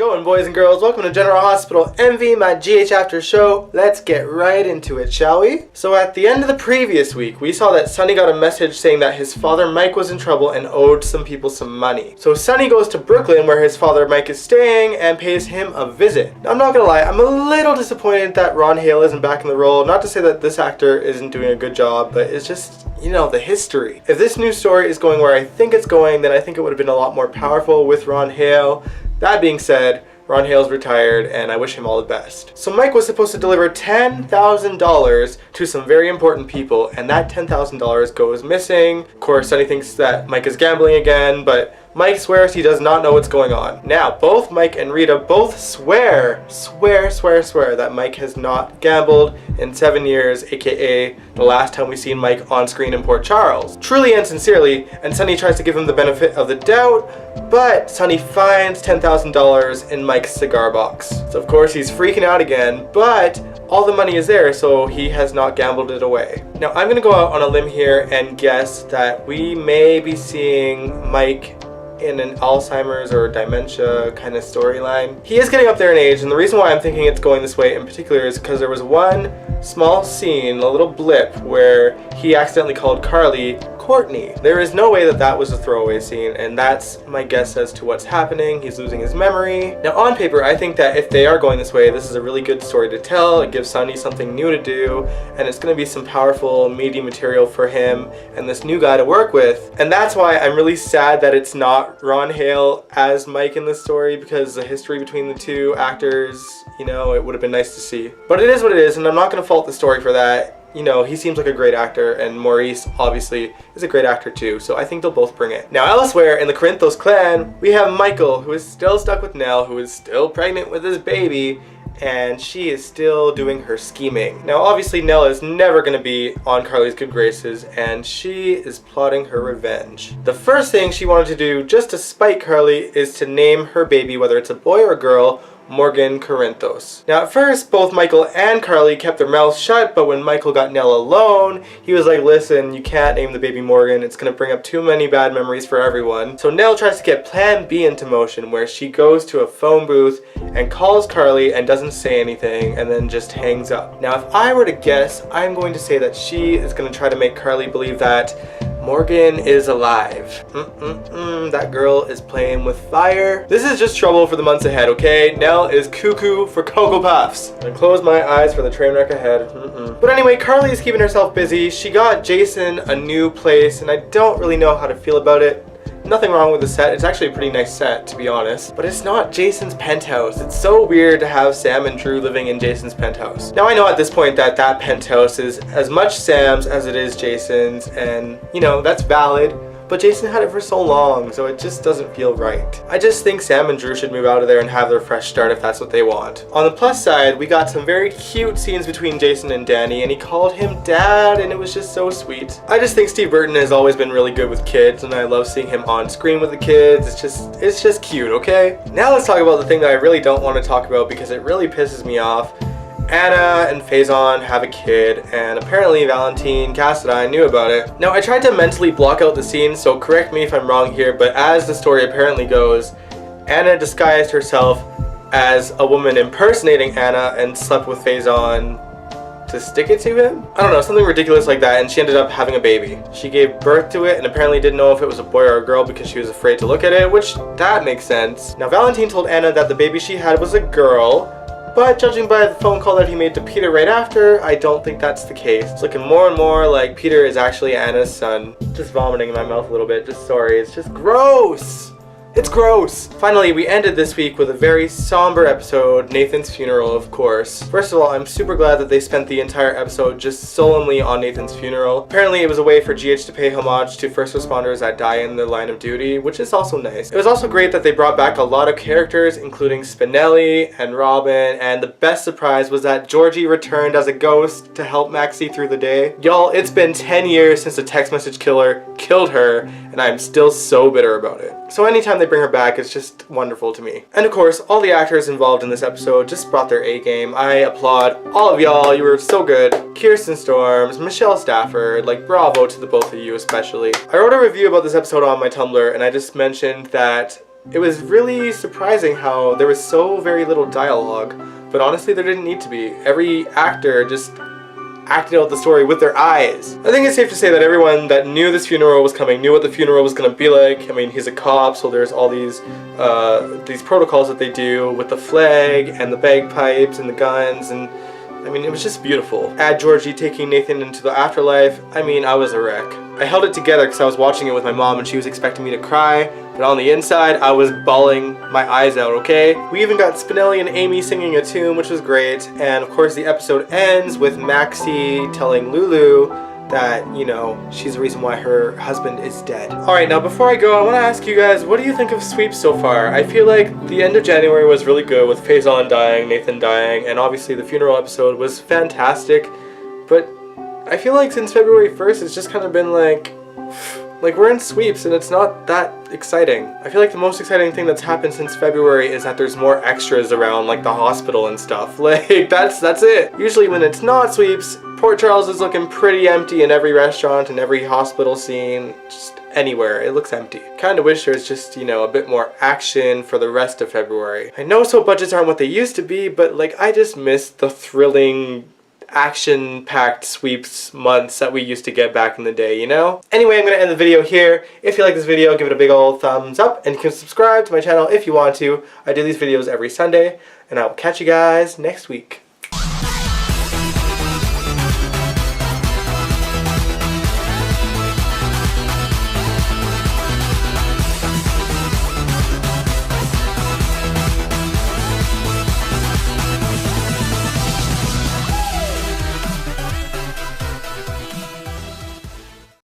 going, boys and girls? Welcome to General Hospital MV, my GH After show. Let's get right into it, shall we? So at the end of the previous week, we saw that Sonny got a message saying that his father Mike was in trouble and owed some people some money. So Sonny goes to Brooklyn, where his father Mike is staying, and pays him a visit. Now, I'm not gonna lie, I'm a little disappointed that Ron Hale isn't back in the role. Not to say that this actor isn't doing a good job, but it's just, you know, the history. If this new story is going where I think it's going, then I think it would have been a lot more powerful with Ron Hale. That being said, Ron Hale's retired and I wish him all the best. So Mike was supposed to deliver $10,000 to some very important people, and that $10,000 goes missing. Of course, Sonny thinks that Mike is gambling again, but Mike swears he does not know what's going on. Now, both Mike and Rita both swear that Mike has not gambled in 7 years, aka the last time we seen Mike on screen in Port Charles. Truly and sincerely, and Sonny tries to give him the benefit of the doubt, but Sonny finds $10,000 in Mike's cigar box. So of course he's freaking out again, but all the money is there, so he has not gambled it away. Now I'm gonna go out on a limb here and guess that we may be seeing Mike in an Alzheimer's or dementia kind of storyline. He is getting up there in age, and the reason why I'm thinking it's going this way in particular is because there was one small scene, a little blip, where he accidentally called Carly Courtney. There is no way that that was a throwaway scene, and that's my guess as to what's happening. He's losing his memory. Now on paper, I think that if they are going this way, this is a really good story to tell. It gives Sonny something new to do, and it's going to be some powerful, meaty material for him and this new guy to work with. And that's why I'm really sad that it's not Ron Hale as Mike in this story, because the history between the two actors, you know, it would have been nice to see. But it is what it is, and I'm not going to fault the story for that. You know, he seems like a great actor, and Maurice obviously is a great actor too, so I think they'll both bring it. Now elsewhere in the Corinthos clan, we have Michael, who is still stuck with Nelle, who is still pregnant with his baby, and she is still doing her scheming. Now obviously Nelle is never going to be on Carly's good graces, and she is plotting her revenge. The first thing she wanted to do, just to spite Carly, is to name her baby, whether it's a boy or a girl, Morgan Corinthos. Now at first, both Michael and Carly kept their mouths shut, but when Michael got Nelle alone, he was like, listen, you can't name the baby Morgan, it's gonna bring up too many bad memories for everyone. So Nelle tries to get plan B into motion, where she goes to a phone booth and calls Carly and doesn't say anything and then just hangs up. Now if I were to guess, I'm going to say that she is gonna try to make Carly believe that Morgan is alive. That girl is playing with fire. This is just trouble for the months ahead, okay? Nelle is cuckoo for Cocoa Puffs. I close my eyes for the train wreck ahead. But anyway, Carly is keeping herself busy. She got Jason a new place, and I don't really know how to feel about it. Nothing wrong with the set. It's actually a pretty nice set, to be honest. But it's not Jason's penthouse. It's so weird to have Sam and Drew living in Jason's penthouse. Now I know at this point that that penthouse is as much Sam's as it is Jason's, and you know, that's valid. But Jason had it for so long, so it just doesn't feel right. I just think Sam and Drew should move out of there and have their fresh start if that's what they want. On the plus side, we got some very cute scenes between Jason and Danny, and he called him Dad, and it was just so sweet. I just think Steve Burton has always been really good with kids, and I love seeing him on screen with the kids. It's just cute, okay? Now let's talk about the thing that I really don't want to talk about because it really pisses me off. Anna and Faison have a kid, and apparently Valentine Cassadine knew about it. Now I tried to mentally block out the scene, so correct me if I'm wrong here, but as the story apparently goes, Anna disguised herself as a woman impersonating Anna and slept with Faison to stick it to him? I don't know, something ridiculous like that, and she ended up having a baby. She gave birth to it and apparently didn't know if it was a boy or a girl because she was afraid to look at it, which that makes sense. Now Valentine told Anna that the baby she had was a girl, but judging by the phone call that he made to Peter right after, I don't think that's the case. It's looking more and more like Peter is actually Anna's son. Just vomiting in my mouth a little bit, just sorry, it's just gross! It's gross! Finally, we ended this week with a very somber episode, Nathan's funeral, of course. First of all, I'm super glad that they spent the entire episode just solemnly on Nathan's funeral. Apparently, it was a way for GH to pay homage to first responders that die in the line of duty, which is also nice. It was also great that they brought back a lot of characters, including Spinelli and Robin, and the best surprise was that Georgie returned as a ghost to help Maxie through the day. Y'all, it's been 10 years since the text message killer killed her, and I'm still so bitter about it. So anytime they bring her back, it's just wonderful to me. And of course, all the actors involved in this episode just brought their A game. I applaud all of y'all, you were so good. Kirsten Storms, Michelle Stafford, like bravo to the both of you especially. I wrote a review about this episode on my Tumblr, and I just mentioned that it was really surprising how there was so very little dialogue, but honestly there didn't need to be. Every actor just acted out the story with their eyes. I think it's safe to say that everyone that knew this funeral was coming knew what the funeral was going to be like. I mean, he's a cop, so there's all these protocols that they do with the flag and the bagpipes and the guns, and I mean, it was just beautiful. Add Georgie taking Nathan into the afterlife. I mean, I was a wreck. I held it together because I was watching it with my mom and she was expecting me to cry, but on the inside, I was bawling my eyes out, okay? We even got Spinelli and Amy singing a tune, which was great, and of course the episode ends with Maxie telling Lulu that, you know, she's the reason why her husband is dead. Alright, now before I go, I want to ask you guys, what do you think of sweeps so far? I feel like the end of January was really good with Faison dying, Nathan dying, and obviously the funeral episode was fantastic, but I feel like since February 1st, it's just kind of been like we're in sweeps and it's not that exciting. I feel like the most exciting thing that's happened since February is that there's more extras around, like the hospital and stuff. Like, that's it. Usually when it's not sweeps, Port Charles is looking pretty empty in every restaurant and every hospital scene, just anywhere. It looks empty. Kinda wish there was just, you know, a bit more action for the rest of February. I know so budgets aren't what they used to be, but like, I just miss the thrilling action-packed sweeps months that we used to get back in the day, you know? Anyway, I'm going to end the video here. If you like this video, give it a big old thumbs up, and you can subscribe to my channel if you want to. I do these videos every Sunday, and I will catch you guys next week.